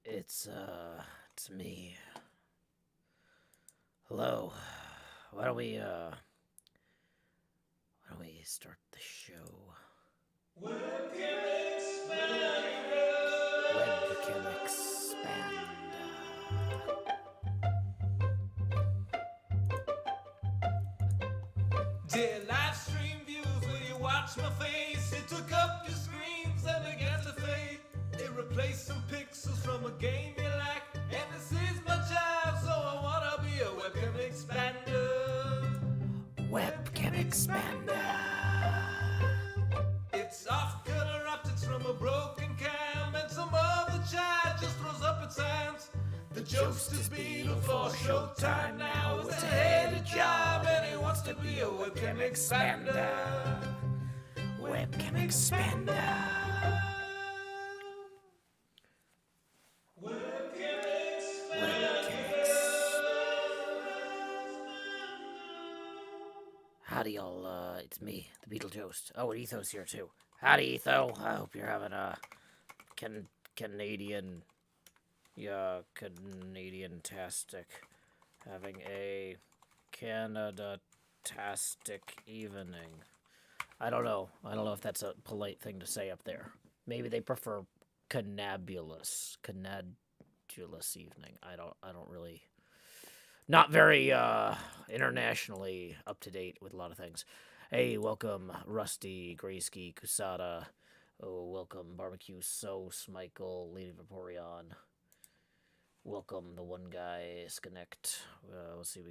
It's me. Hello. Why don't we start the show? Webcam expand. Webcam expand. Dear live stream views, will you watch my face? It took up your screens and began to fade. It replaced some pixels from a game you like. And this is my job, so I wanna be a webcam expander. Webcam expander. It's off color optics from a broken cam, and some of the chat just throws up its hands. The joke's to be before showtime now. It's a heady job, and he wants to be a webcam expander. Webcam expander. Webcam Webcam Howdy, y'all. It's me, the Beetlejuice. Oh, and Etho's here too. Howdy, Etho. I hope you're having a Canadian-tastic. Having a Canada-tastic evening. I don't know if that's a polite thing to say up there. Maybe they prefer canabulous evening. I don't really. Not very internationally up to date with a lot of things. Hey, welcome Rusty, Grayski, Kusada. Oh, welcome Barbecue Sauce, Michael, Lady Vaporeon. Welcome the one guy, Sconnect. Let's see,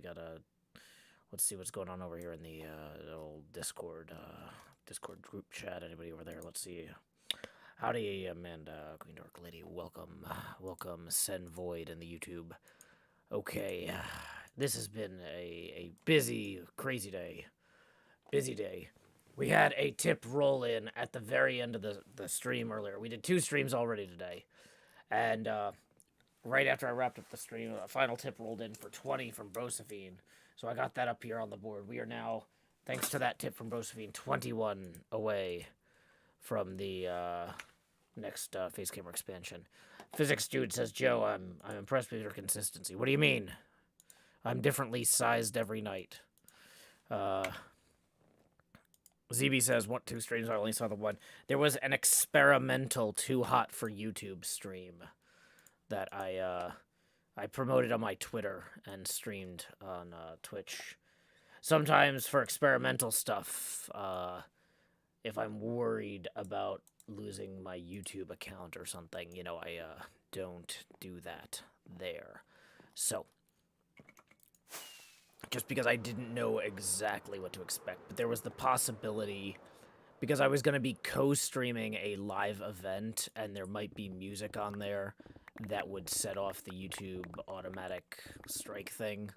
let's see what's going on over here in the old Discord group chat. Anybody over there? Let's see. Howdy, Amanda, Queen Dark Lady. Welcome Sen Void in the YouTube. Okay, this has been a busy, crazy day. Busy day. We had a tip roll in at the very end of the stream earlier. We did 2 streams already today. And right after I wrapped up the stream, a final tip rolled in for 20 from Brosephine. So I got that up here on the board. We are now, thanks to that tip from Brosephine, 21 away from the next face camera expansion. Physics Dude says, Joe, I'm impressed with your consistency. What do you mean? I'm differently sized every night. ZB says, 2 streams, I only saw the one. There was an experimental Too Hot for YouTube stream that I promoted on my Twitter and streamed on Twitch. Sometimes for experimental stuff, if I'm worried about losing my YouTube account or something, I don't do that there. So, just because I didn't know exactly what to expect, but there was the possibility, because I was going to be co-streaming a live event, and there might be music on there that would set off the YouTube automatic strike thing.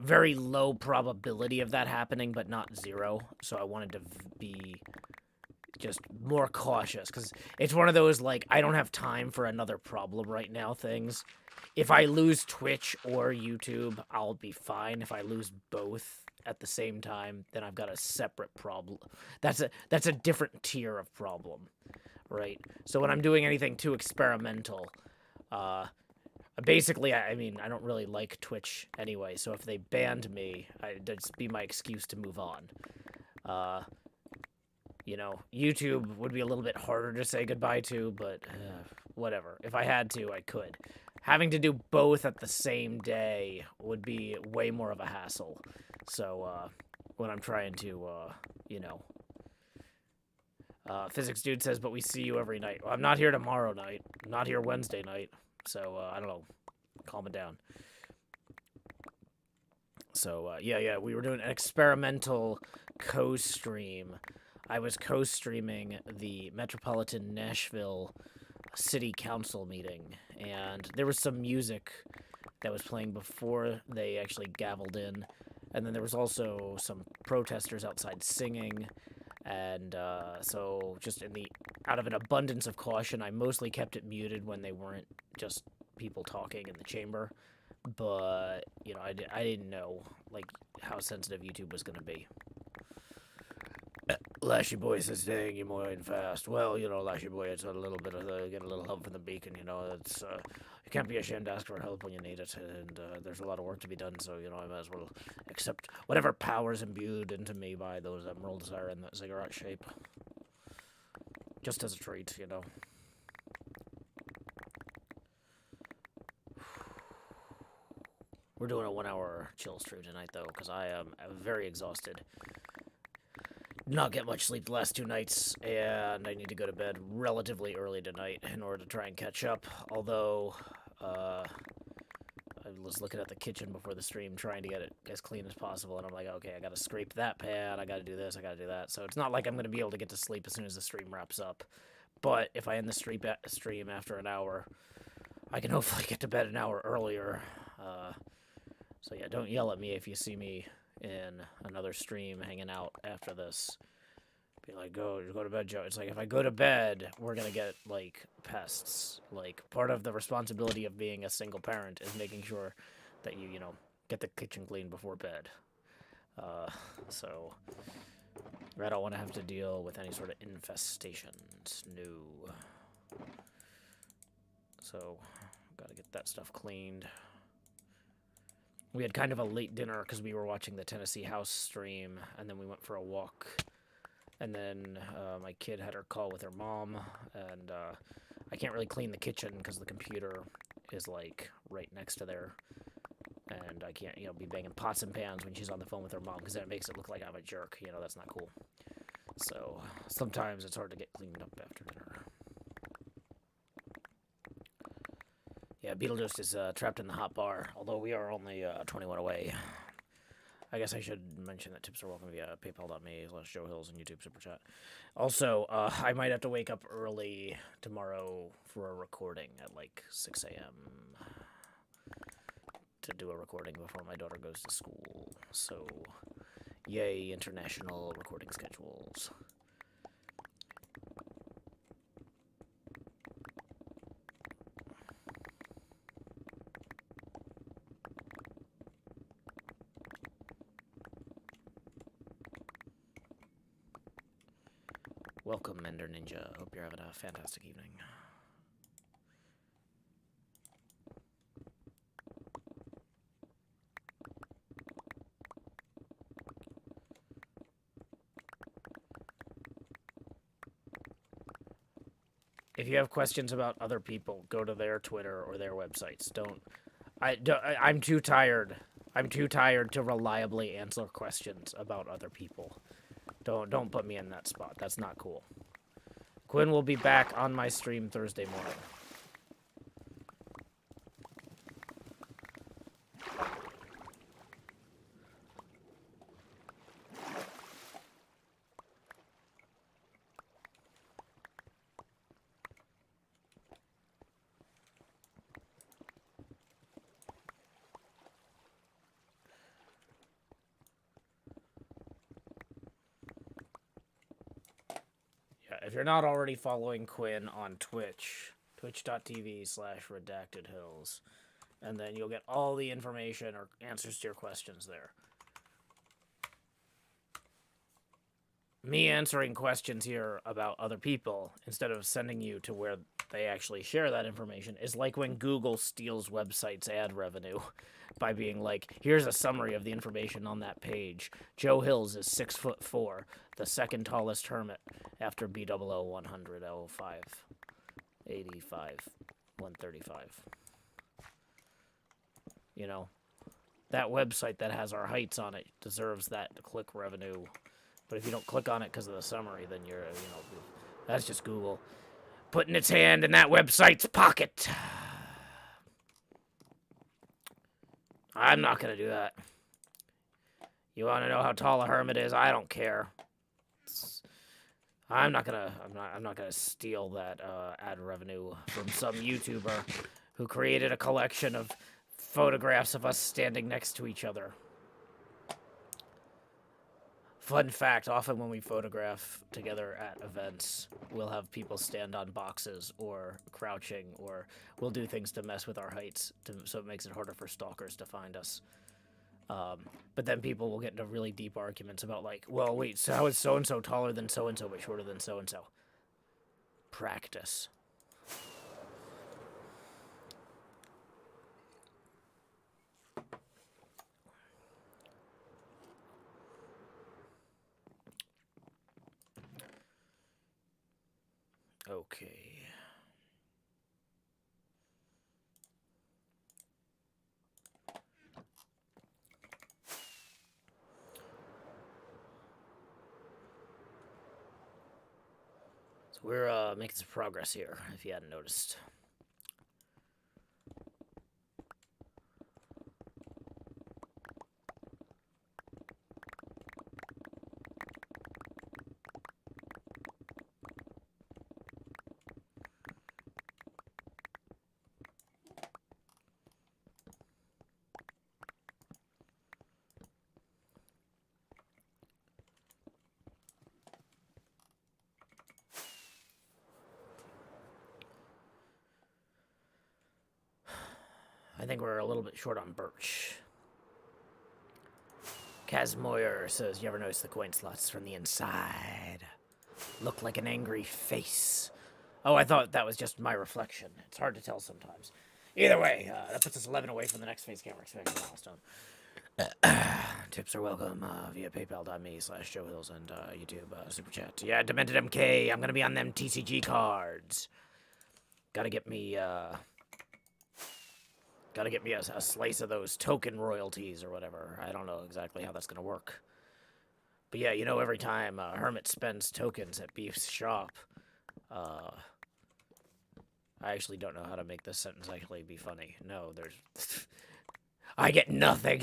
Very low probability of that happening, but not 0, so I wanted to be just more cautious, because it's one of those, I don't have time for another problem right now things. If I lose Twitch or YouTube, I'll be fine. If I lose both at the same time, then I've got a separate problem. That's a different tier of problem, right? So when I'm doing anything too experimental, basically, I mean, I don't really like Twitch anyway, so if they banned me, that'd be my excuse to move on. YouTube would be a little bit harder to say goodbye to, but whatever. If I had to, I could. Having to do both at the same day would be way more of a hassle. So, when I'm trying to, Physics Dude says, but we see you every night. Well, I'm not here tomorrow night. I'm not here Wednesday night. So, I don't know. Calm it down. So, yeah, we were doing an experimental co-stream. I was co-streaming the Metropolitan Nashville City Council meeting, and there was some music that was playing before they actually gavelled in, and then there was also some protesters outside singing, and so just out of an abundance of caution, I mostly kept it muted when they weren't just people talking in the chamber, but, I didn't know, how sensitive YouTube was going to be. Lashy Boy says, dang, you're moving fast. Well, you know, Lashy Boy, it's a little bit of get a little help from the beacon, you know. It's, you can't be ashamed to ask for help when you need it, and there's a lot of work to be done, so, you know, I might as well accept whatever power's imbued into me by those emeralds are in that ziggurat shape. Just as a treat, you know. We're doing a 1-hour chill stream tonight, though, because I am very exhausted. Not get much sleep the last 2 nights, and I need to go to bed relatively early tonight in order to try and catch up. Although, I was looking at the kitchen before the stream, trying to get it as clean as possible, and I'm like, okay, I gotta scrape that pan, I gotta do this, I gotta do that. So it's not like I'm gonna be able to get to sleep as soon as the stream wraps up. But if I end the stream after an hour, I can hopefully get to bed an hour earlier. So yeah, don't yell at me if you see me in another stream hanging out after this. Be like, go to bed, Joe. It's like, if I go to bed, we're gonna get, like, pests. Like, part of the responsibility of being a single parent is making sure that you know, get the kitchen clean before bed. So I don't want to have to deal with any sort of infestations. No. So, gotta get that stuff cleaned. We had kind of a late dinner because we were watching the Tennessee House stream, and then we went for a walk. And then my kid had her call with her mom, and I can't really clean the kitchen because the computer is, like, right next to there. And I can't, you know, be banging pots and pans when she's on the phone with her mom, because then it makes it look like I'm a jerk. You know, that's not cool. So sometimes it's hard to get cleaned up after dinner. Yeah, Beetlejuice is trapped in the hot bar, although we are only 21 away. I guess I should mention that tips are welcome via paypal.me/Joe Hills and YouTube Super Chat. Also, I might have to wake up early tomorrow for a recording at like 6 a.m. to do a recording before my daughter goes to school. So, yay, international recording schedules. Welcome, Ender Ninja. Hope you're having a fantastic evening. If you have questions about other people, go to their Twitter or their websites. I'm too tired. I'm too tired to reliably answer questions about other people. Don't put me in that spot. That's not cool. Quinn will be back on my stream Thursday morning. If you're not already following Quinn on Twitch, twitch.tv/redactedhills, and then you'll get all the information or answers to your questions there. Me answering questions here about other people instead of sending you to where they actually share that information is like when Google steals websites' ad revenue by being like, here's a summary of the information on that page. Joe Hills is 6'4", the second tallest hermit after BOO 100 05 85 135. You know, that website that has our heights on it deserves that click revenue. But if you don't click on it because of the summary, then you're, you know, that's just Google putting its hand in that website's pocket. I'm not going to do that. You want to know how tall a hermit is? I don't care. I'm not gonna steal that ad revenue from some YouTuber who created a collection of photographs of us standing next to each other. Fun fact, often when we photograph together at events, we'll have people stand on boxes or crouching, or we'll do things to mess with our heights so it makes it harder for stalkers to find us. But then people will get into really deep arguments about like, well, wait, so how is so and so taller than so and so but shorter than so and so? Practice. Okay. So we're making some progress here, if you hadn't noticed. I think we're a little bit short on birch. Kaz Moyer says, you ever notice the coin slots from the inside look like an angry face? Oh, I thought that was just my reflection. It's hard to tell sometimes. Either way, that puts us 11 away from the next face camera expansion milestone. Tips are welcome via paypal.me/Joe Hills and YouTube Super Chat. Yeah, Demented MK, I'm going to be on them TCG cards. Gotta get me a slice of those token royalties or whatever. I don't know exactly how that's going to work. But yeah, you know, every time Hermit spends tokens at Beef's shop, I actually don't know how to make this sentence actually be funny. No, there's... I get nothing.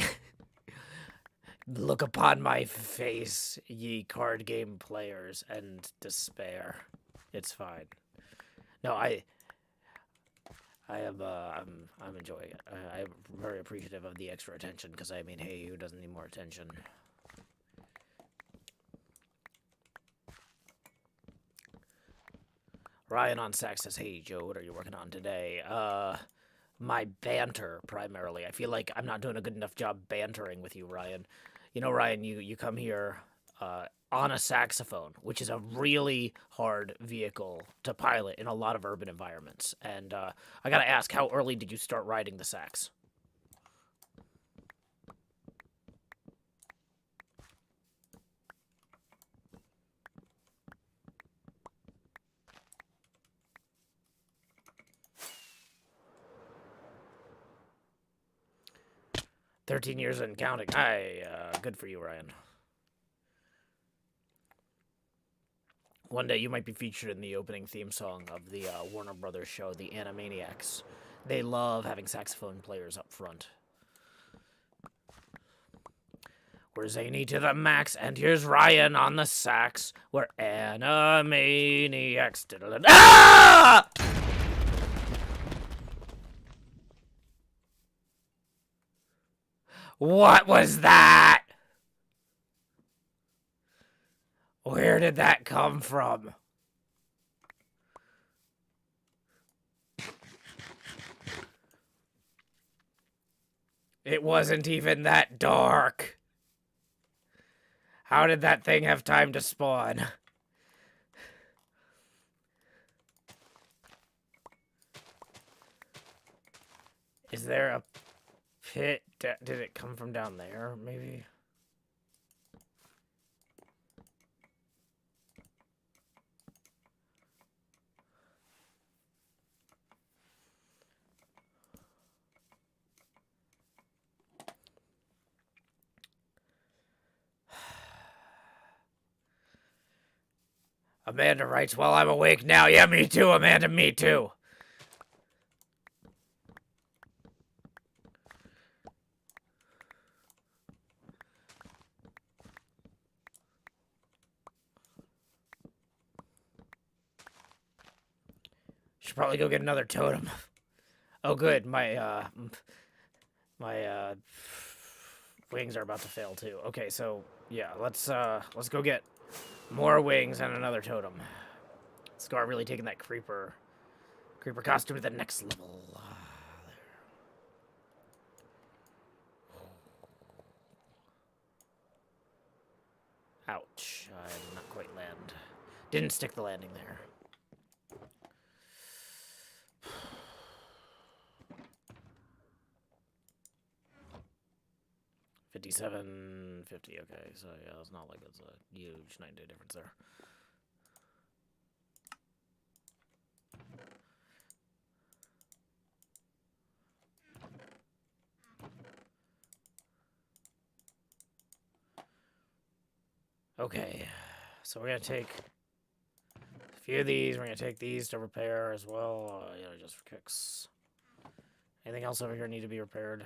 Look upon my face, ye card game players, and despair. It's fine. No, I'm enjoying it. I'm very appreciative of the extra attention, because I mean, hey, who doesn't need more attention? Ryan on Sax says, hey, Joe, what are you working on today? My banter, primarily. I feel like I'm not doing a good enough job bantering with you, Ryan. You know, Ryan, you come here on a saxophone, which is a really hard vehicle to pilot in a lot of urban environments. And I gotta ask, how early did you start riding the sax? "13 years and counting." Good for you, Ryan. One day you might be featured in the opening theme song of the Warner Brothers show, The Animaniacs. They love having saxophone players up front. We're zany to the max, and here's Ryan on the sax. We're Animaniacs. Ah! What was that? Where did that come from? It wasn't even that dark. How did that thing have time to spawn? Is there a pit? Did it come from down there, maybe? Amanda writes, while I'm awake now. Yeah, me too, Amanda, me too. Should probably go get another totem. Oh, good. My wings are about to fail too. Okay, so yeah, let's go get more wings and another totem. Scar really taking that creeper costume to the next level. Ouch. I did not quite land. Didn't stick the landing there. $57.50. Okay, so yeah, it's not like it's a huge 9-day difference there. Okay, so we're gonna take a few of these. We're gonna take these to repair as well. You know, just for kicks. Anything else over here need to be repaired?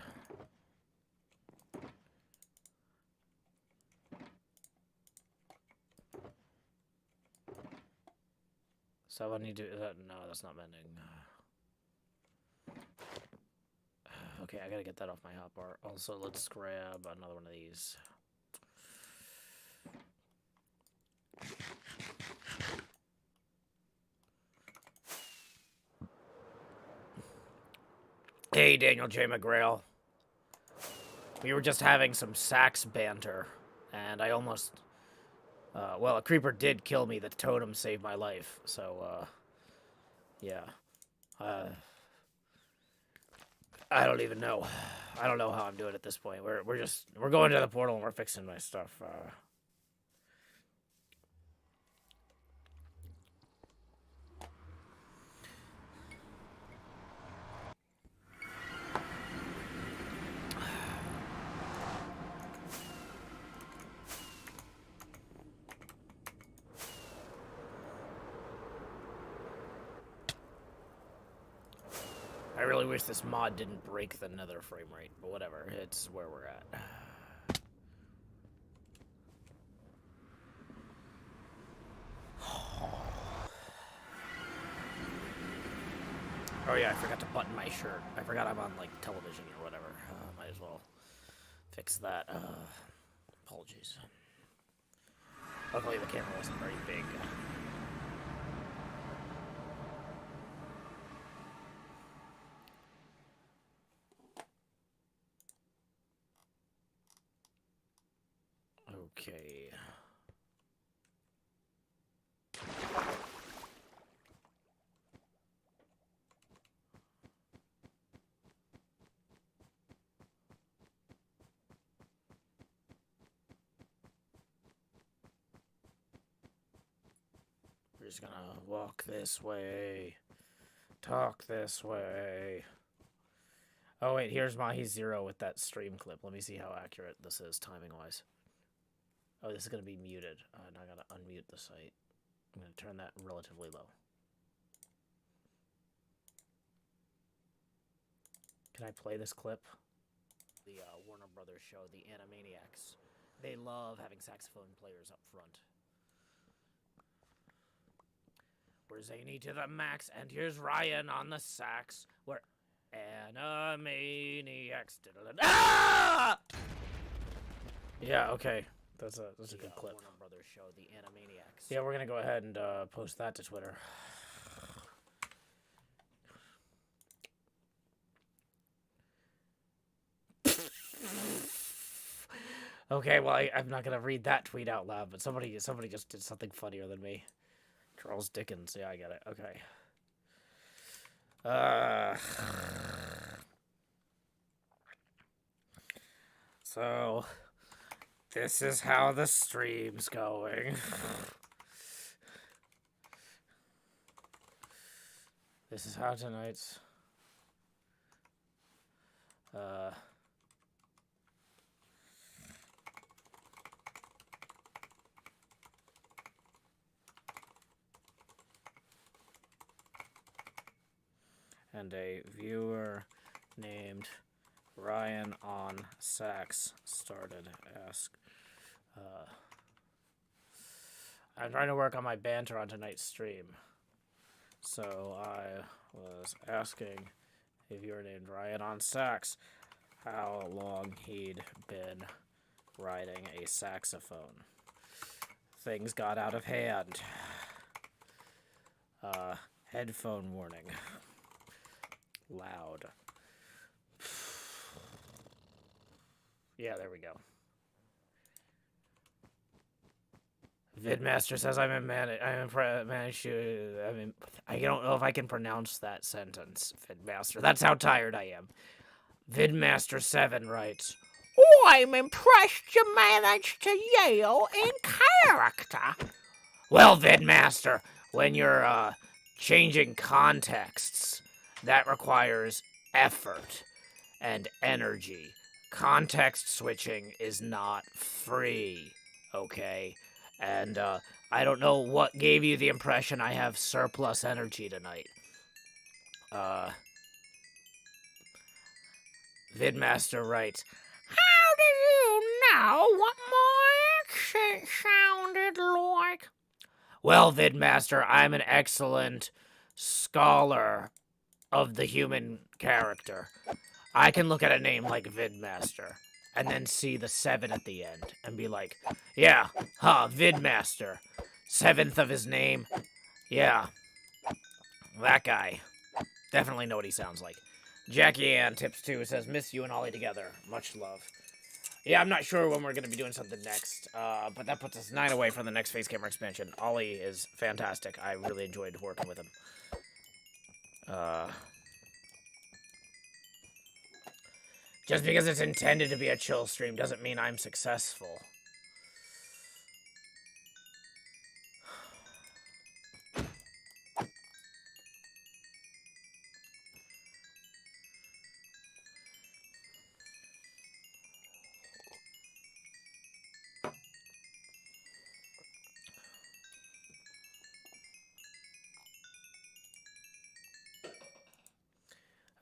So I need to. No, that's not mending. Okay, I gotta get that off my hotbar. Also, let's grab another one of these. Hey, Daniel J. McGrail. We were just having some sax banter, and I almost... well, a creeper did kill me. The totem saved my life, so, yeah. I don't even know. I don't know how I'm doing at this point. We're going to the portal and we're fixing my stuff. I really wish this mod didn't break the nether frame rate, but whatever. It's where we're at. Oh yeah, I forgot to button my shirt. I forgot I'm on, like, television or whatever. Might as well fix that. Apologies. Luckily the camera wasn't very big. Okay. We're just gonna walk this way. Talk this way. Oh wait, here's Mahi Zero with that stream clip. Let me see how accurate this is timing-wise. Oh, this is gonna be muted. And I gotta unmute the site. I'm gonna turn that relatively low. Can I play this clip? The Warner Brothers show, the Animaniacs. They love having saxophone players up front. We're zany to the max, and here's Ryan on the sax. We're Animaniacs. Ah! Yeah, okay. That's a good clip. Warner Brothers show, the Animaniacs. Yeah, we're gonna go ahead and post that to Twitter. Okay, well, I'm not gonna read that tweet out loud, but somebody just did something funnier than me. Charles Dickens. Yeah, I get it. Okay. So, this is how the stream's going. This is how tonight's... and a viewer named Ryan on sax started ask. I'm trying to work on my banter on tonight's stream. So I was asking a viewer named Ryan on sax how long he'd been riding a saxophone. Things got out of hand. Headphone warning. Loud. Yeah, there we go. Vidmaster says managed to. I don't know if I can pronounce that sentence. Vidmaster. That's how tired I am. Vidmaster7 writes, I'm impressed you managed to yell in character. Well, Vidmaster, when you're changing contexts, that requires effort and energy. Context switching is not free, okay? And I don't know what gave you the impression I have surplus energy tonight. Vidmaster writes, how do you know what my accent sounded like? Well, Vidmaster, I'm an excellent scholar of the human character. I can look at a name like Vidmaster and then see the 7 at the end and be like, yeah, Vidmaster. 7th of his name. Yeah, that guy. Definitely know what he sounds like. Jackie Ann Tips 2 says, miss you and Ollie together. Much love. Yeah, I'm not sure when we're going to be doing something next, but that puts us 9 away from the next face camera expansion. Ollie is fantastic. I really enjoyed working with him. Just because it's intended to be a chill stream doesn't mean I'm successful.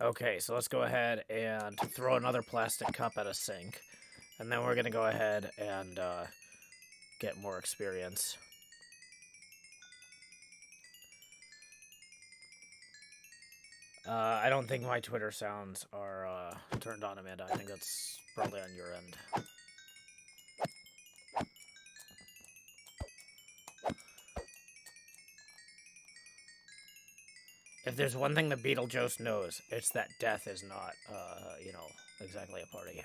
Okay, so let's go ahead and throw another plastic cup at a sink. And then we're going to go ahead and get more experience. I don't think my Twitter sounds are turned on, Amanda. I think that's probably on your end. If there's one thing the Beetlejuice knows, it's that death is not, exactly a party.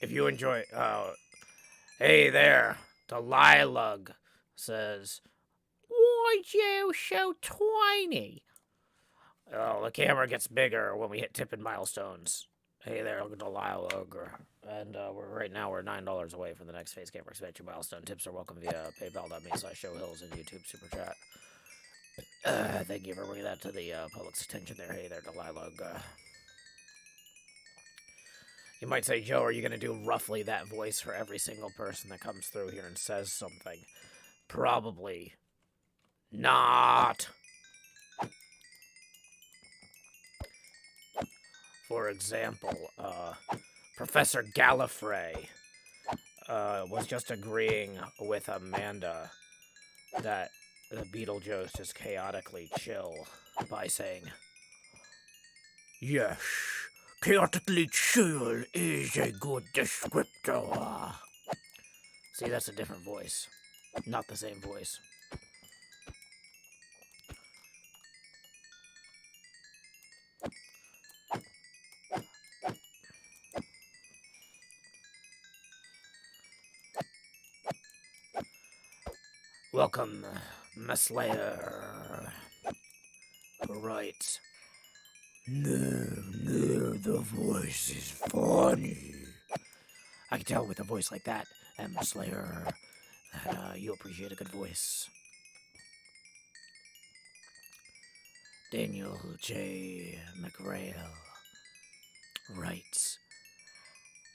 If you enjoy, hey there, Delilug says, why'd you so tiny? Oh, the camera gets bigger when we hit tipping milestones. Hey there, Delilug. And right now we're $9 away from the next face camera expansion milestone. Tips are welcome via paypal.me/showhills and YouTube Super Chat. Thank you for bringing that to the public's attention there. Hey there, Delilug. You might say, Joe, are you going to do roughly that voice for every single person that comes through here and says something? Probably not. For example, Professor Gallifrey was just agreeing with Amanda that the Beetlejuice is chaotically chill by saying, yes, chaotically chill is a good descriptor. See, that's a different voice. Not the same voice. Welcome, Slayer. Right. No, the voice is funny. I can tell with a voice like that, Slayer, that you appreciate a good voice. Daniel J. McRail writes,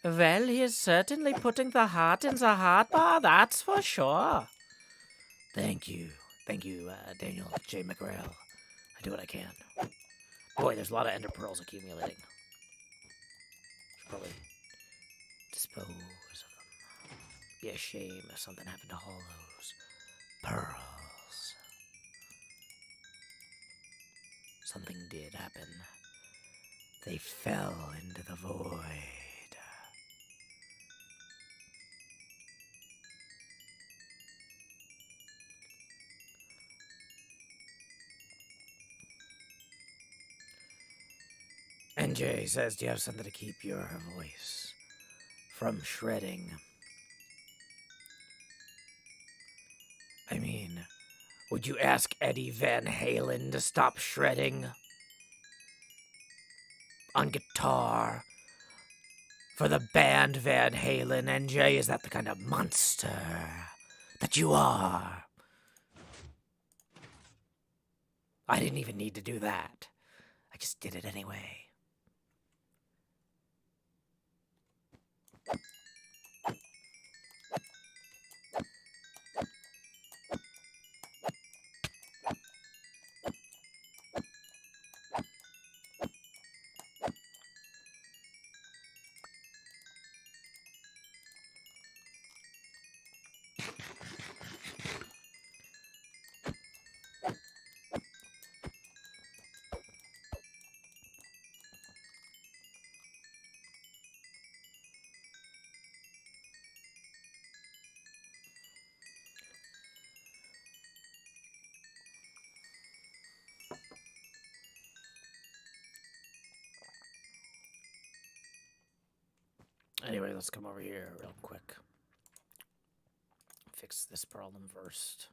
well, he is certainly putting the heart in the heart bar, that's for sure. Thank you, Daniel J. McRail. I do what I can. Boy, there's a lot of ender pearls accumulating. Should probably dispose of them. Be a shame if something happened to all those pearls. Something did happen. They fell into the void. NJ says, do you have something to keep your voice from shredding? Would you ask Eddie Van Halen to stop shredding on guitar for the band Van Halen? NJ, is that the kind of monster that you are? I didn't even need to do that. I just did it anyway. Anyway, let's come over here real quick. Fix this problem first.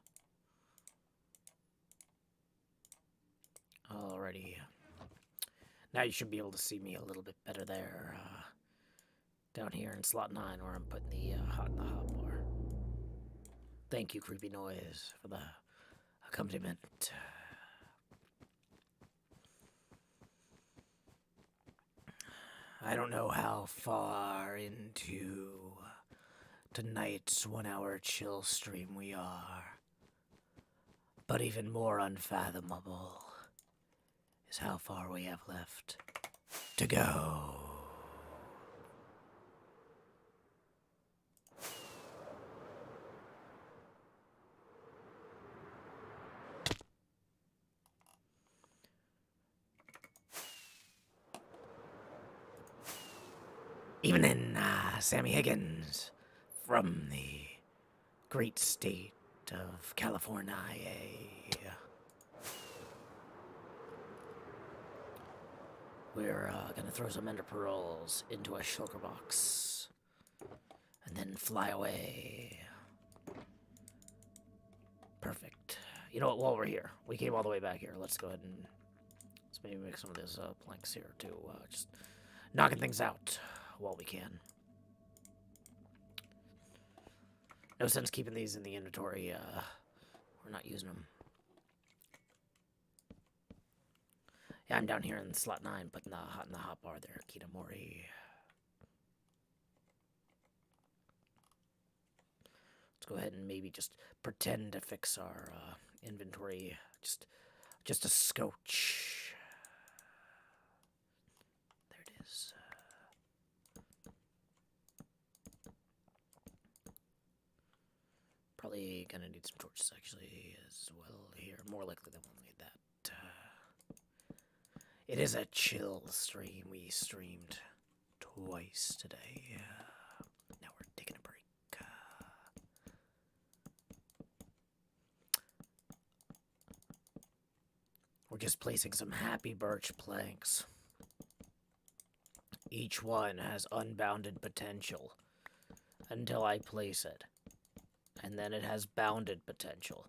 Alrighty. Now you should be able to see me a little bit better there. Down here in slot 9 where I'm putting the hot in the hot bar. Thank you, Creepy Noise, for the accompaniment. I don't know how far into tonight's 1 hour chill stream we are, but even more unfathomable is how far we have left to go. Evening, Sammy Higgins from the great state of California. We're gonna throw some ender pearls into a shulker box and then fly away. Perfect. You know what, while we're here, we came all the way back here. Let's go ahead and let's maybe make some of these planks here too. Just knocking things out while we can. No sense keeping these in the inventory. We're not using them. Yeah, I'm down here in slot 9, putting the hot in the hot bar there, Kitamori. Let's go ahead and maybe just pretend to fix our inventory. Just a scotch. There it is. Probably gonna need some torches actually as well here. More likely than we'll need that. It is a chill stream. We streamed twice today. Now we're taking a break. We're just placing some happy birch planks. Each one has unbounded potential until I place it. And then it has bounded potential.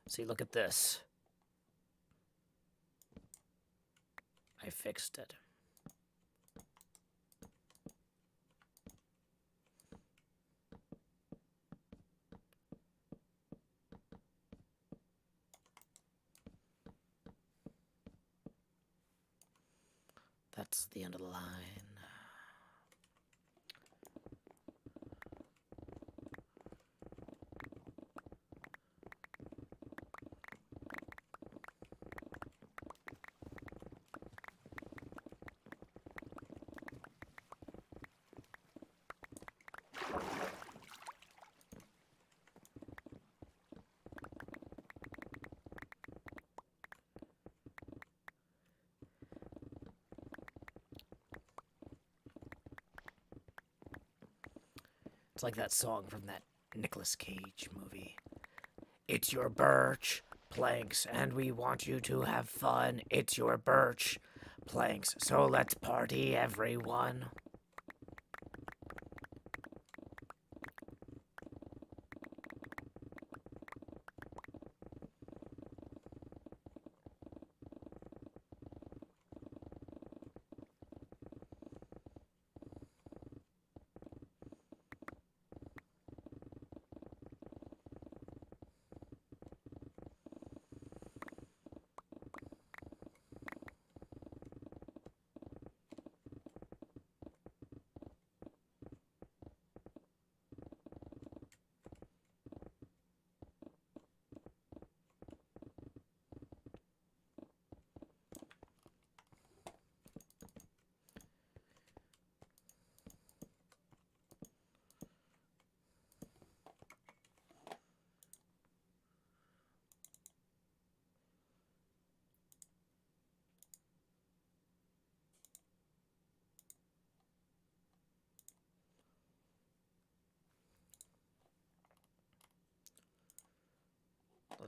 See, look at this. I fixed it. That's the end of the line. It's like that song from that Nicolas Cage movie. It's your birch planks, and we want you to have fun. It's your birch planks, so let's party, everyone.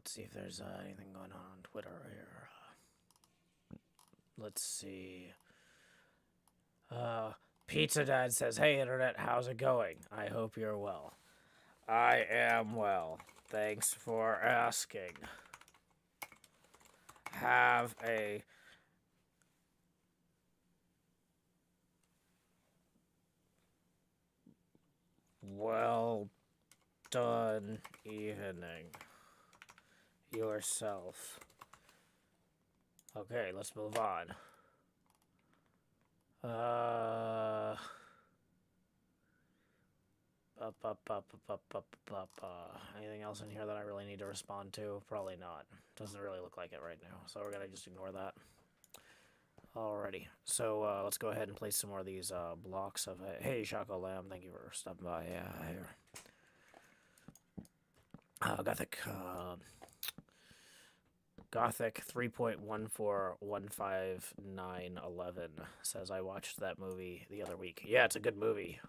let's see if there's anything going on Twitter here. Let's see. Pizza Dad says, "Hey, Internet, how's it going? I hope you're well." I am well. Thanks for asking. Have a well done evening yourself. Okay, let's move on. Anything else in here that I really need to respond to? Probably not. Doesn't really look like it right now, so we're gonna just ignore that. Alrighty, so let's go ahead and place some more of these blocks of it. Hey, Shaco Lamb, thank you for stopping by. Yeah, here. Gothic 3.1415911 says, I watched that movie the other week. Yeah, it's a good movie.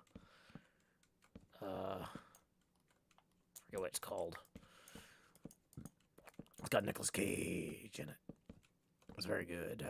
I forget what it's called. It's got Nicolas Cage in it. It was very good.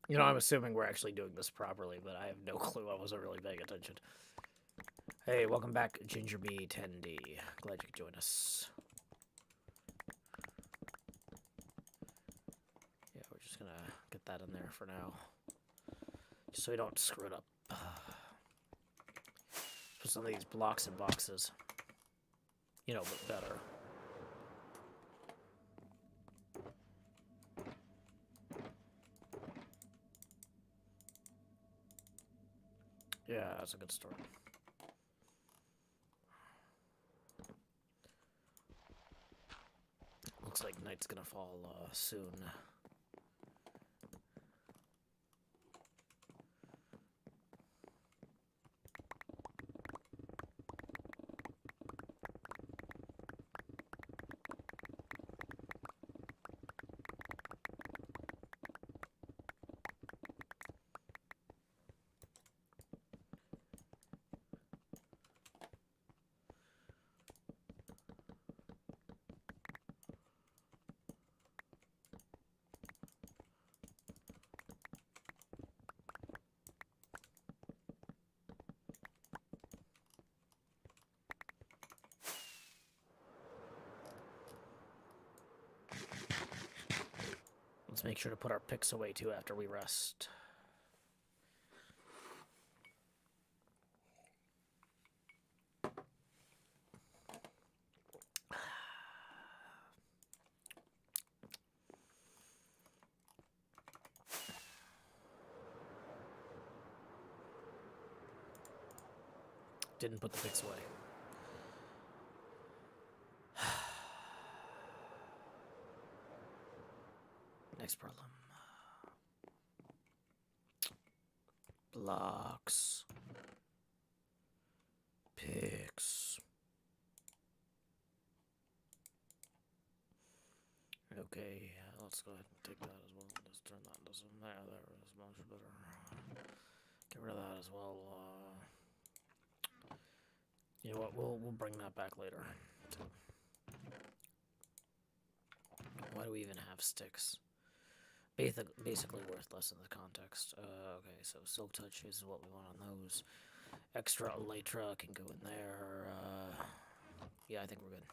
You know, I'm assuming we're actually doing this properly, but I have no clue. I wasn't really paying attention. Hey, welcome back, GingerB10D. Glad you could join us. Yeah, we're just gonna get that in there for now. Just so we don't screw it up. Put some of these blocks in boxes. You know, but better. Yeah, that's a good start. Looks like night's gonna fall soon. Let's make sure to put our picks away too after we rest. Didn't put the picks away. Next problem. Blocks. Picks. Okay, let's go ahead and take that as well. Let's turn that into some there. There is much better. Get rid of that as well. You know what? We'll bring that back later. Why do we even have sticks? Basically worthless in the context. Okay, so Silk Touch is what we want on those. Extra Elytra can go in there. Yeah, I think we're good.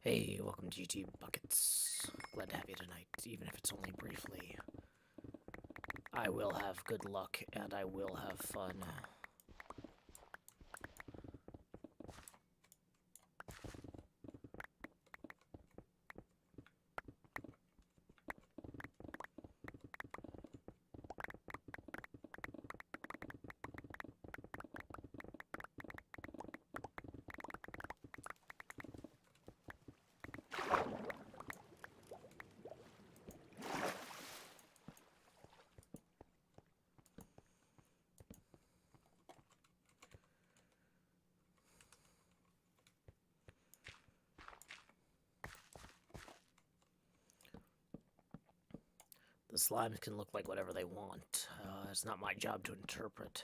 Hey, welcome to GT Buckets. Glad to have you tonight, even if it's only briefly. I will have good luck, and I will have fun. The slimes can look like whatever they want. It's not my job to interpret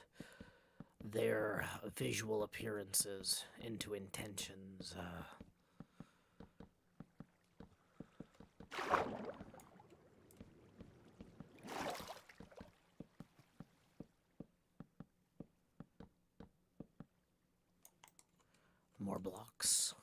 their visual appearances into intentions. More blocks.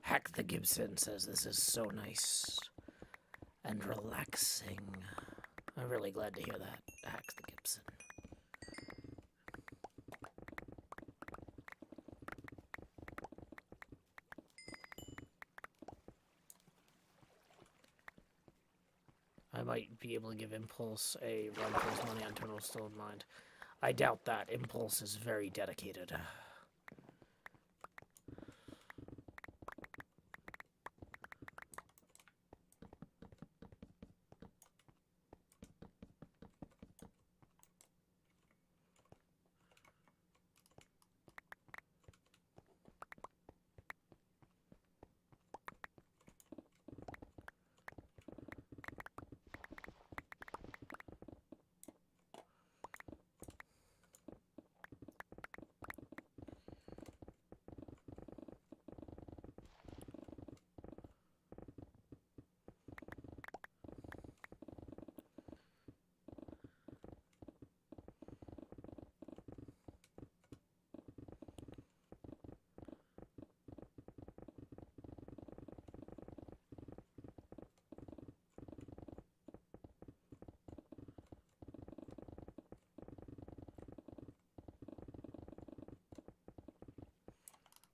Hack the Gibson says this is so nice and relaxing. I'm really glad to hear that. Hack the Gibson. I might be able to give Impulse a run for his money on Eternal Still in Mind. I doubt that. Impulse is very dedicated.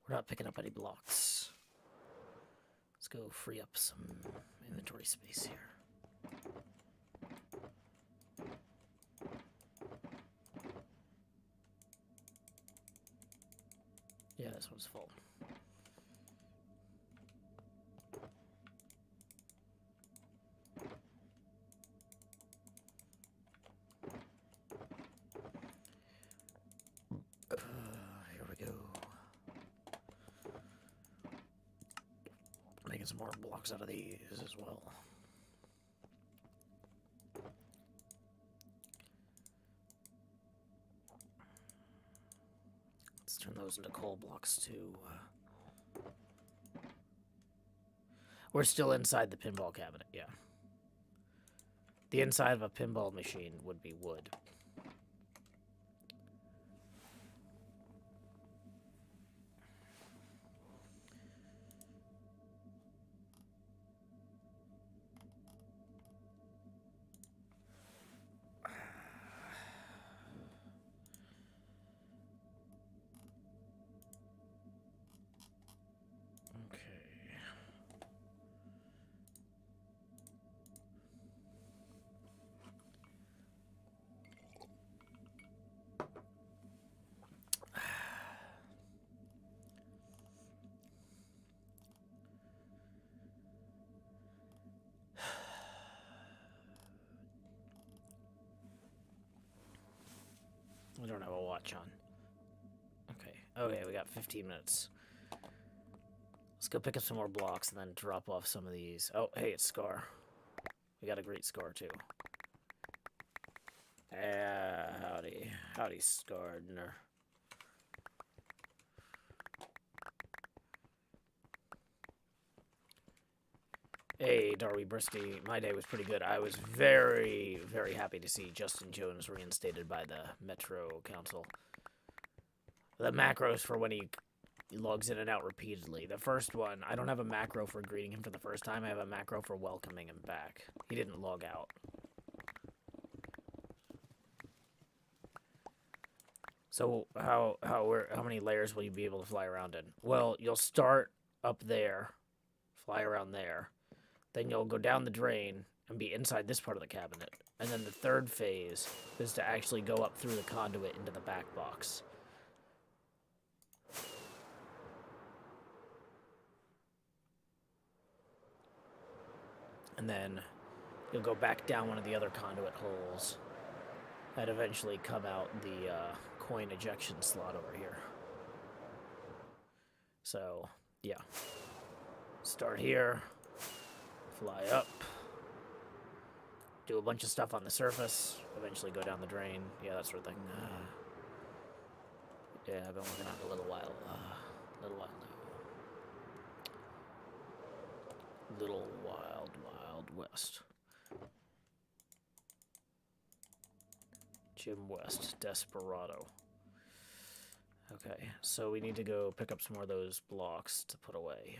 We're not picking up any blocks. Let's go free up some inventory space here. Yeah, this one's full. Here we go. Making some more blocks out of these as well. Let's turn those into coal blocks too. We're still inside the pinball cabinet, yeah. The inside of a pinball machine would be wood. Okay. I don't have a watch on. Okay. Okay, we got 15 minutes. Let's go pick up some more blocks and then drop off some of these. Oh, hey, it's Scar. We got a great Scar, too. Howdy. Howdy, Scarner. Hey, Darby Bristy. My day was pretty good. I was very, very happy to see Justin Jones reinstated by the Metro Council. The macros for when he logs in and out repeatedly. The first one, I don't have a macro for greeting him for the first time. I have a macro for welcoming him back. He didn't log out. So how many layers will you be able to fly around in? Well, you'll start up there, fly around there. Then you'll go down the drain and be inside this part of the cabinet. And then the third phase is to actually go up through the conduit into the back box. And then you'll go back down one of the other conduit holes and eventually come out the coin ejection slot over here. So, yeah. Start here. Fly up. Do a bunch of stuff on the surface. Eventually go down the drain. Yeah, that sort of thing. Yeah, I've been working on it a little while. Now. Little Wild West. Jim West, Desperado. Okay, so we need to go pick up some more of those blocks to put away.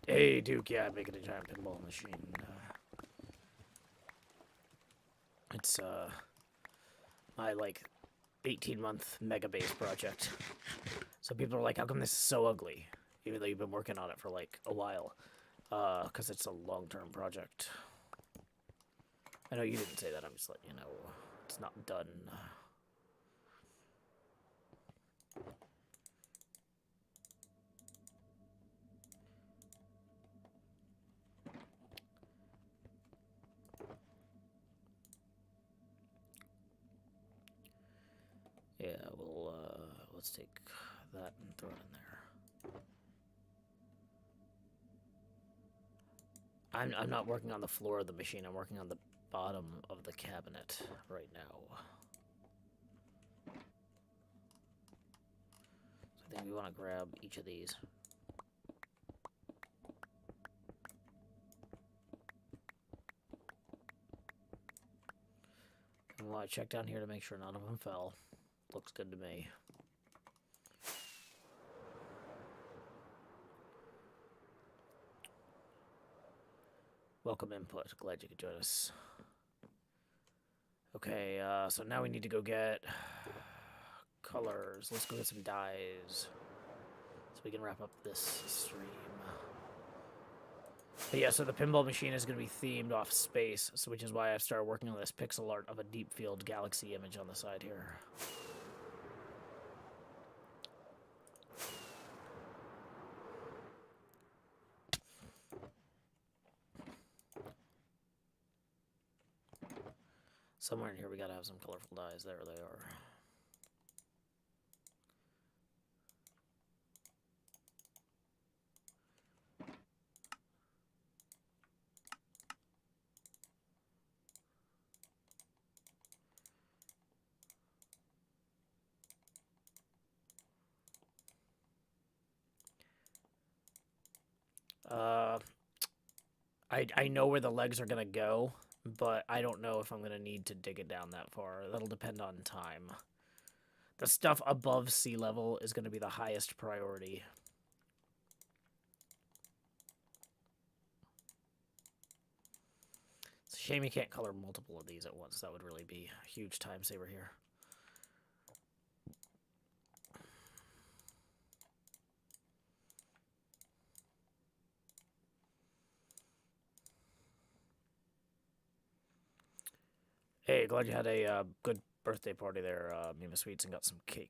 Hey, Duke, yeah, I'm making a giant pinball machine. It's, my, 18-month mega base project. So people are like, how come this is so ugly? Even though you've been working on it for, a while. Because it's a long-term project. I know you didn't say that, I'm just letting you know. It's not done. Yeah, we'll, let's take that and throw it in there. I'm not working on the floor of the machine, I'm working on the bottom of the cabinet right now. So I think we want to grab each of these. And we'll check down here to make sure none of them fell. Looks good to me. Welcome input. Glad you could join us. Okay, so now we need to go get colors. Let's go get some dyes so we can wrap up this stream. But yeah, so the pinball machine is going to be themed off space, so which is why I've started working on this pixel art of a deep field galaxy image on the side here. Somewhere in here we gotta have some colorful dyes. There they are. I know where the legs are gonna go, but I don't know if I'm gonna need to dig it down that far. That'll depend on time. The stuff above sea level is going to be the highest priority. It's a shame you can't color multiple of these at once. That would really be a huge time saver here. Hey, glad you had a good birthday party there, Mima Sweets, and got some cake.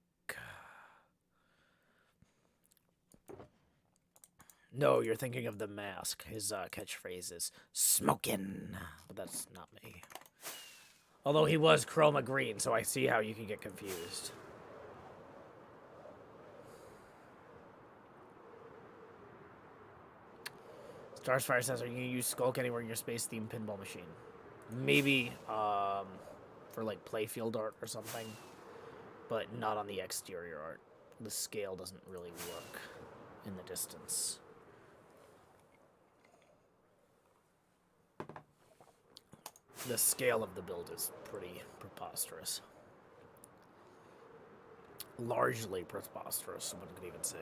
No, you're thinking of The Mask. His catchphrase is "smokin'," but that's not me. Although he was chroma green, so I see how you can get confused. Starsfire says, "Are you gonna use Skulk anywhere in your space-themed pinball machine? Maybe for like playfield art or something, but not on the exterior art. The scale doesn't really work in the distance." The scale of the build is pretty preposterous. Largely preposterous, one could even say.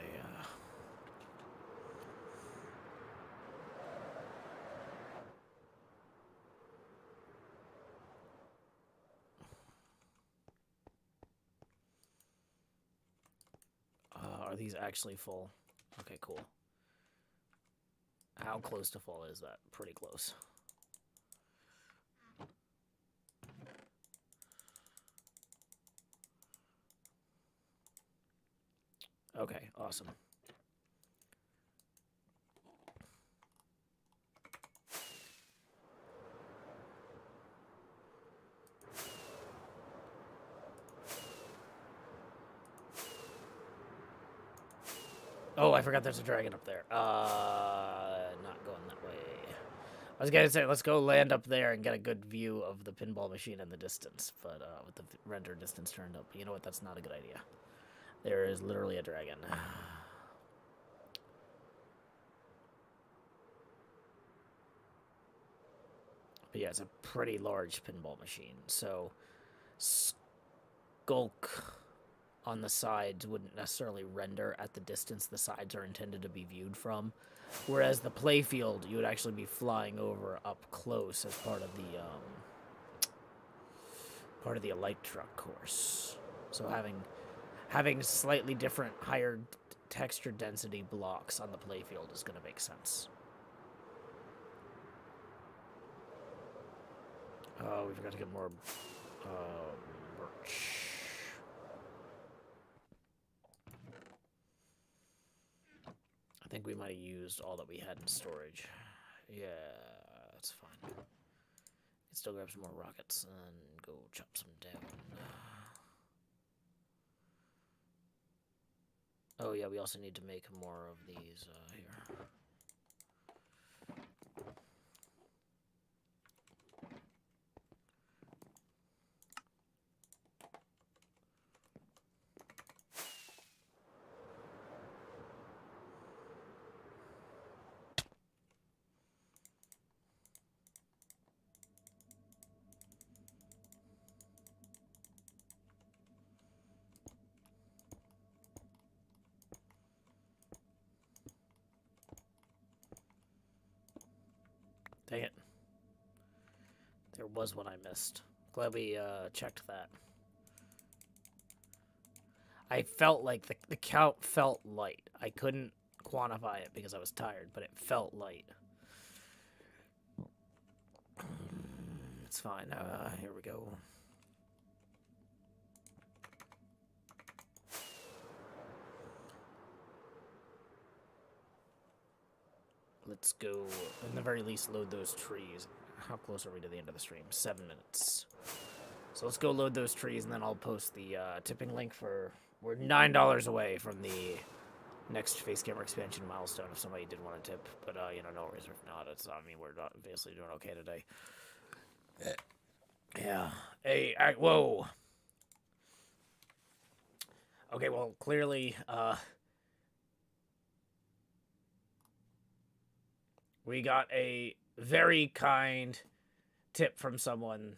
Are these actually full? Okay, cool. How close to full is that? Pretty close. Okay, awesome. Oh, I forgot there's a dragon up there. Not going that way. I was gonna say, let's go land up there and get a good view of the pinball machine in the distance, but with the render distance turned up. But you know what? That's not a good idea. There is literally a dragon. But yeah, it's a pretty large pinball machine. So, Skulk on the sides wouldn't necessarily render at the distance the sides are intended to be viewed from. Whereas the playfield, you would actually be flying over up close as part of the light truck course. So having slightly different, higher texture density blocks on the playfield is going to make sense. Oh, we forgot to get more merch. I think we might have used all that we had in storage. Yeah, that's fine. Still grab some more rockets and go chop some down. Oh yeah, we also need to make more of these here. Dang it. There was one I missed. Glad we checked that. I felt like the count felt light. I couldn't quantify it because I was tired, but it felt light. It's fine. Here we go. Let's go, in the very least, load those trees. How close are we to the end of the stream? 7 minutes. So let's go load those trees, and then I'll post the tipping link for... We're $9 away from the next face camera expansion milestone if somebody did want to tip. But, you know, no worries if not. It's, I mean, we're obviously doing okay today. Yeah. Hey, whoa. Okay, well, clearly, we got a very kind tip from someone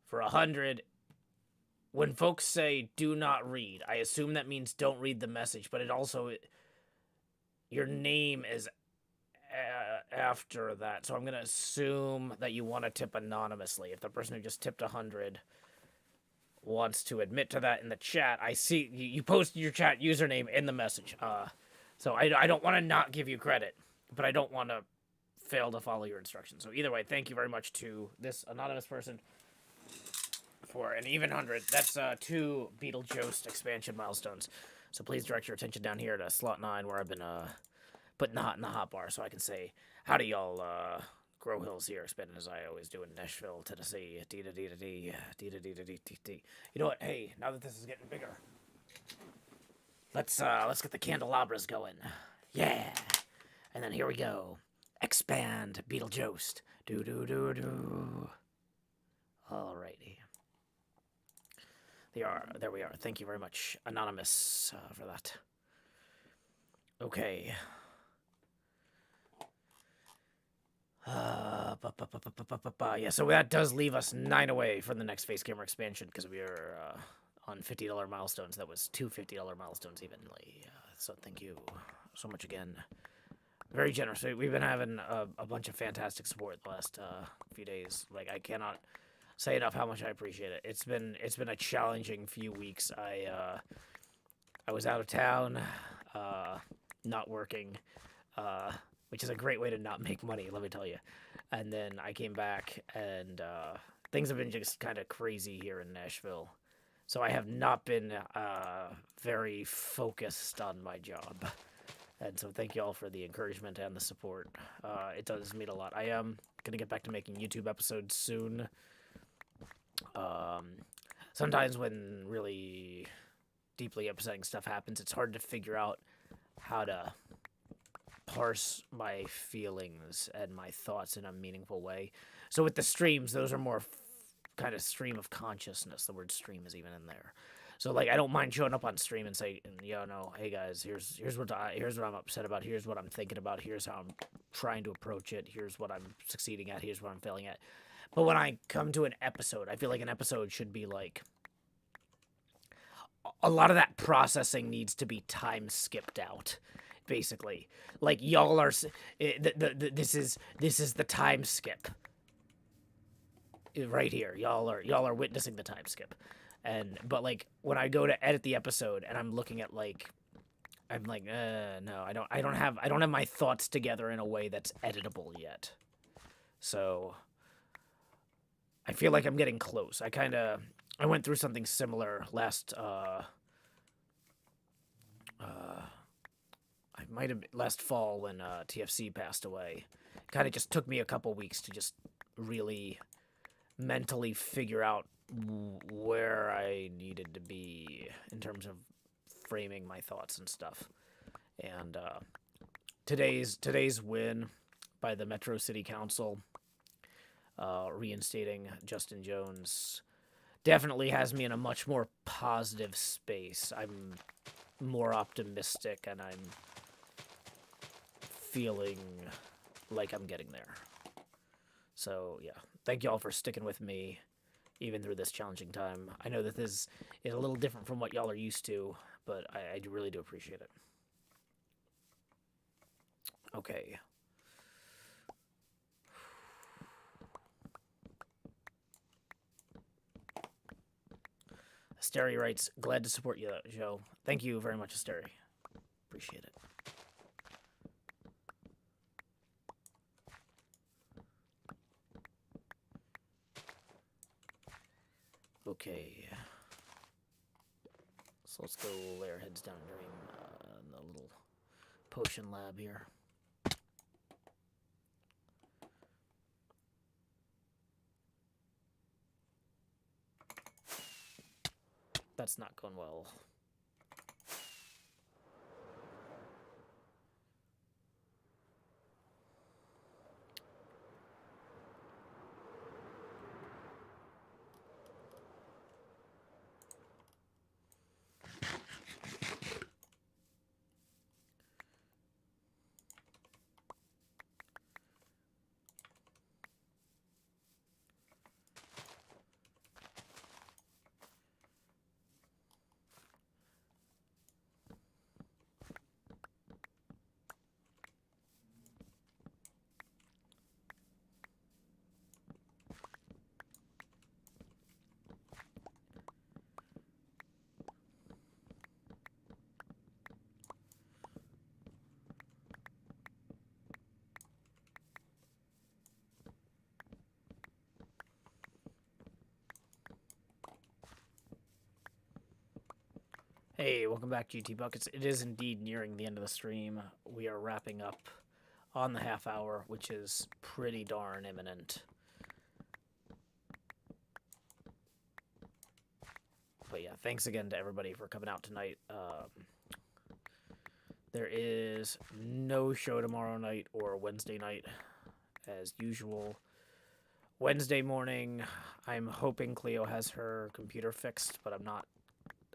for 100 when folks say do not read, I assume that means don't read the message, but it also, your name is after that. So I'm going to assume that you want to tip anonymously. If the person who just tipped 100 wants to admit to that in the chat, I see you post your chat username in the message. So I don't want to not give you credit, but I don't want to fail to follow your instructions. So either way, thank you very much to this anonymous person for an even 100. That's 2 Beetlejuice expansion milestones. So please direct your attention down here to slot 9, where I've been putting the hot in the hot bar, so I can say howdy y'all. Grow Hills here, spending as I always do in Nashville, Tennessee. Dee da dee da dee, dee da dee da dee dee dee. You know what? Hey, now that this is getting bigger, let's get the candelabras going. Yeah, and then here we go. Expand Beetlejuice. Do do do do. Alrighty. There we are. Thank you very much, Anonymous, for that. Okay. Yeah, so that does leave us 9 away from the next face camera expansion, because we are on $50 milestones. That was 2 $50 milestones evenly. So thank you so much again. Very generous. We've been having a bunch of fantastic support the last few days. Like, I cannot say enough how much I appreciate it. It's been a challenging few weeks. I was out of town, not working, which is a great way to not make money, let me tell you. And then I came back, and things have been just kind of crazy here in Nashville. So I have not been very focused on my job. And so thank you all for the encouragement and the support. It does mean a lot. I am going to get back to making YouTube episodes soon. Sometimes when really deeply upsetting stuff happens, it's hard to figure out how to parse my feelings and my thoughts in a meaningful way. So with the streams, those are more kind of stream of consciousness. The word stream is even in there. So like, I don't mind showing up on stream and say, no, hey guys, here's what I'm upset about. Here's what I'm thinking about. Here's how I'm trying to approach it. Here's what I'm succeeding at. Here's what I'm failing at. But when I come to an episode, I feel like an episode should be like, a lot of that processing needs to be time skipped out. Basically, like, y'all are this is the time skip right here. Y'all are witnessing the time skip. But like, when I go to edit the episode and I'm looking at, like, I'm like, no, I don't have my thoughts together in a way that's editable yet. So I feel like I'm getting close. I went through something similar last last fall when TFC passed away. Kind of just took me a couple weeks to just really mentally figure out where I needed to be in terms of framing my thoughts and stuff. And today's win by the Metro City Council, reinstating Justin Jones, definitely has me in a much more positive space. I'm more optimistic, and I'm feeling like I'm getting there. So yeah, thank y'all for sticking with me even through this challenging time. I know that this is a little different from what y'all are used to, but I really do appreciate it. Okay. Asteri writes, glad to support you, Joe. Thank you very much, Asteri. Appreciate it. Okay. So let's go lay our heads down during the little potion lab here. That's not going well. Hey, welcome back, GT Buckets. It is indeed nearing the end of the stream. We are wrapping up on the half hour, which is pretty darn imminent. But yeah, thanks again to everybody for coming out tonight. There is no show tomorrow night or Wednesday night, as usual. Wednesday morning, I'm hoping Cleo has her computer fixed, but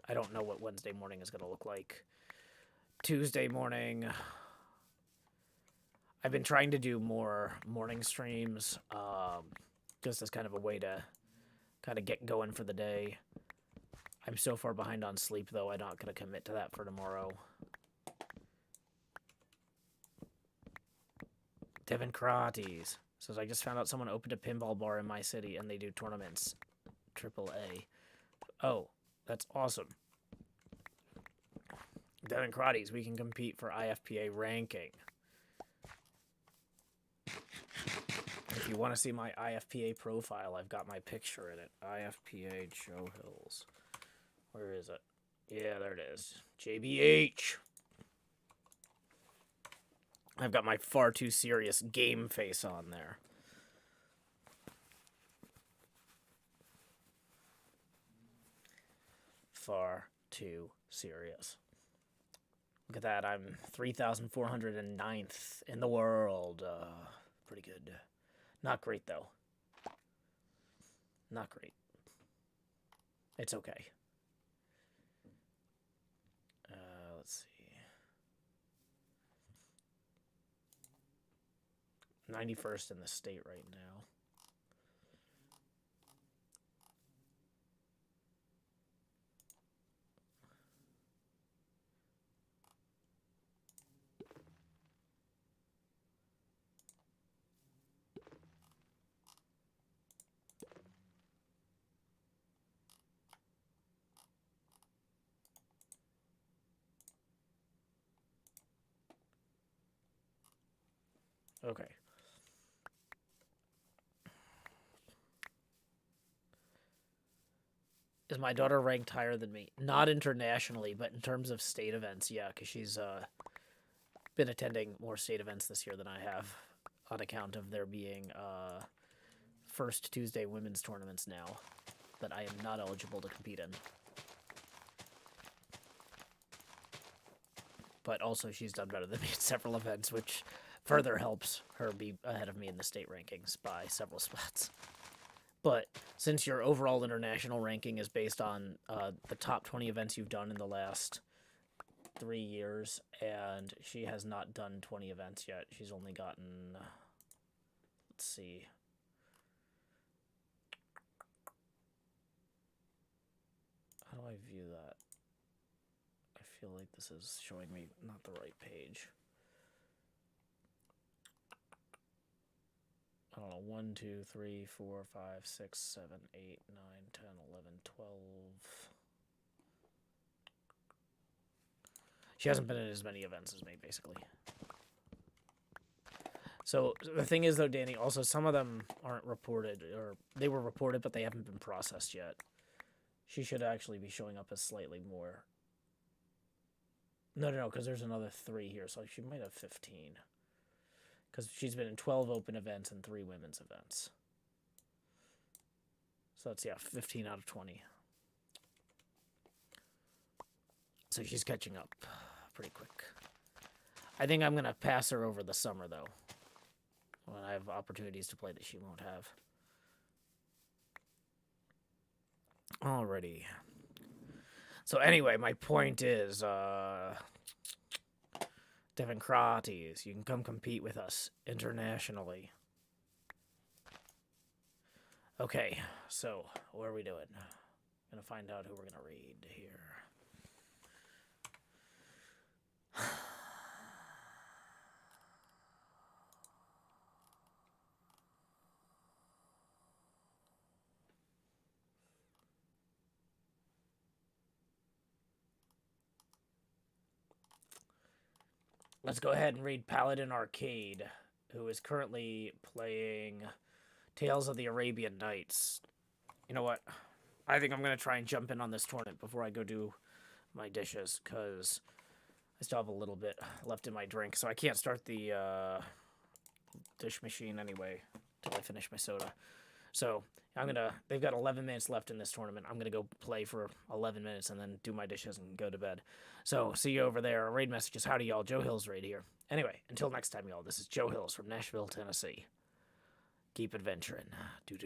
I don't know what Wednesday morning is going to look like. Tuesday morning, I've been trying to do more morning streams, just as kind of a way to kind of get going for the day. I'm so far behind on sleep, though, I'm not going to commit to that for tomorrow. Devin Krates says, I just found out someone opened a pinball bar in my city, and they do tournaments. AAA. Oh, that's awesome. Devin Krates, we can compete for IFPA ranking. If you want to see my IFPA profile, I've got my picture in it. IFPA Joe Hills. Where is it? Yeah, there it is. JBH. I've got my far too serious game face on there. Far too serious. Look at that. I'm 3,409th in the world. Pretty good. Not great, though. Not great. It's okay. Let's see. 91st in the state right now. Okay. Is my daughter ranked higher than me? Not internationally, but in terms of state events, yeah, because she's been attending more state events this year than I have, on account of there being first Tuesday women's tournaments now that I am not eligible to compete in. But also she's done better than me at several events, which further helps her be ahead of me in the state rankings by several spots. But since your overall international ranking is based on the top 20 events you've done in the last 3 years, and she has not done 20 events yet, she's only gotten, let's see, how do I view that? I feel like this is showing me not the right page. I don't know, 1, 2, 3, 4, 5, 6, 7, 8, 9, 10, 11, 12. She hasn't been in as many events as me, basically. So the thing is, though, Danny, also some of them aren't reported, or they were reported, but they haven't been processed yet. She should actually be showing up as slightly more. No, because there's another 3 here, so she might have 15. Because she's been in 12 open events and 3 women's events. So that's, yeah, 15 out of 20. So she's catching up pretty quick. I think I'm going to pass her over the summer, though, when I have opportunities to play that she won't have. Alrighty. So anyway, my point is, Devin Krates, you can come compete with us internationally. Okay, so what are we doing? Gonna find out who we're gonna read here. Let's go ahead and read Paladin Arcade, who is currently playing Tales of the Arabian Nights. You know what? I think I'm going to try and jump in on this tournament before I go do my dishes because I still have a little bit left in my drink, so I can't start the dish machine anyway until I finish my soda. So they've got 11 minutes left in this tournament. I'm gonna go play for 11 minutes and then do my dishes and go to bed. So see you over there. Raid messages. Howdy, y'all. Joe Hills Raid here. Anyway, until next time, y'all. This is Joe Hills from Nashville, Tennessee. Keep adventuring. Do.